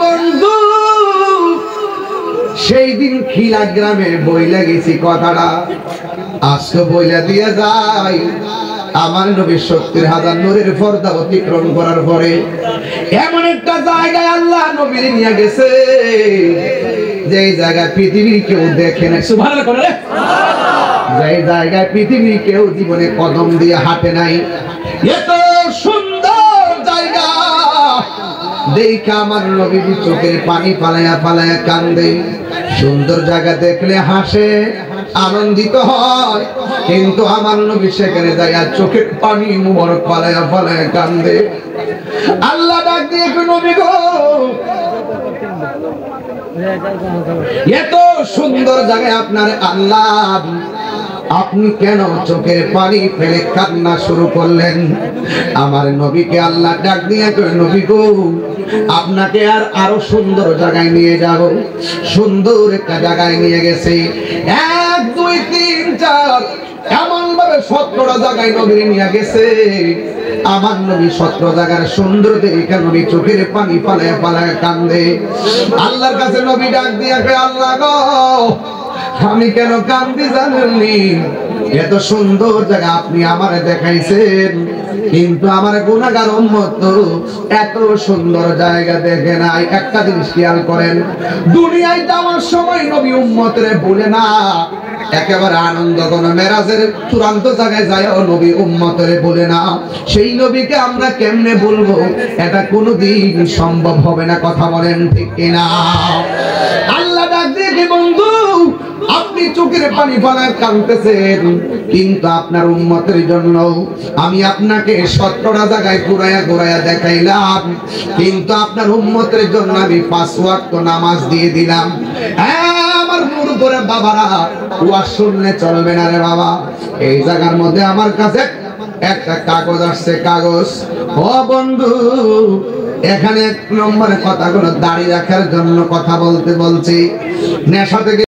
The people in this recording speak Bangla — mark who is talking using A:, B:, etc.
A: বন্ধু, সেই দিন খিলা গ্রামে বইলা গেছি কথাটা, আজকে বইলা দিয়ে যাই। আমার নবী 70,000 নূরের পর্দা অতিক্রম করার পরে এমন একটা জায়গায় আল্লাহ নবীর নিয়ে গেছে, যে জায়গা পৃথিবীর কেউ দেখে নাই। সুবহানাল্লাহ করে, যে জায়গায় পৃথিবীর কেউ জীবনে কদম দিয়ে হাঁটে নাই। এত সুন্দর জায়গা দেখা আমার নবী চোখের পানি পালায়া পালায়া কান্দে। সুন্দর জায়গা দেখলে হাসে, আনন্দিত হয়, কিন্তু আমার নবী সেখানে যায় চোখের পানি মুবারক পালায়া পালায়া কান্দে। আল্লাহ ডাক দিয়ে, নবী গো, এত সুন্দর জায়গায় আপনার আল্লাহ, আপনি কেন চোখের পানি ফেলে কান্না শুরু করলেন? আমার নবীকে আল্লাহ ডাক দিয়ে কয়, নবী গো, আপনাকে আরো সুন্দর জায়গায় নিয়ে যাব। সুন্দর একটা জায়গায় নিয়ে গেছে, 1 2 3 4 এমন ভাবে 17টা জায়গায় নবী নিয়ে গেছে। আমার নবী 17 জায়গার সুন্দর দেখে নবী চোখের পানি পালায় পালায় কান্দে। আল্লাহর কাছে নবী ডাক দিয়ে কয়, আল্লাহ গো, আমি কেন কান্দি জানেননি? এত সুন্দর জায়গা আপনি আমারে দেখাইছেন, কিন্তু আমার গুনাহগার উম্মত এত সুন্দর জায়গা দেখে নাই। একটা জিনিস খেয়াল করেন, দুনিয়ায় যাওয়ার সময় নবী উম্মতরে বলে না, একেবারে আনন্দ কোন মেরাজের চূড়ান্ত জায়গায় যায় নবী উম্মতরে বলে না। সেই নবীকে আমরা কেমনে বলবো? এটা কোনোদিন সম্ভব হবে না। কথা বলেন ঠিক কিনা? আল্লাহ ডাক দিয়ে, বন্ধু, আপনি চোখের পানি ফেলায় কাঁদতেছেন, কিন্তু আপনার উম্মতের জন্য আমি আপনাকে 17টা জায়গায় ঘুরাইয়া ঘুরাইয়া দেখাইলাম, কিন্তু আপনার উম্মতের জন্য আমি 5 ওয়াক্ত নামাজ দিয়ে দিলাম। আমার মুর করে বাবারা, ওয়াজ শুনলে চলবে না রে বাবা। এই জায়গার মধ্যে আমার কাছে একটা কাগজ আসছে, কাগজ। ও বন্ধু, এখানে 1 নম্বরে কথাগুলো দাঁড়িয়ে রাখার জন্য কথা বলতে বলছি। নেশা থেকে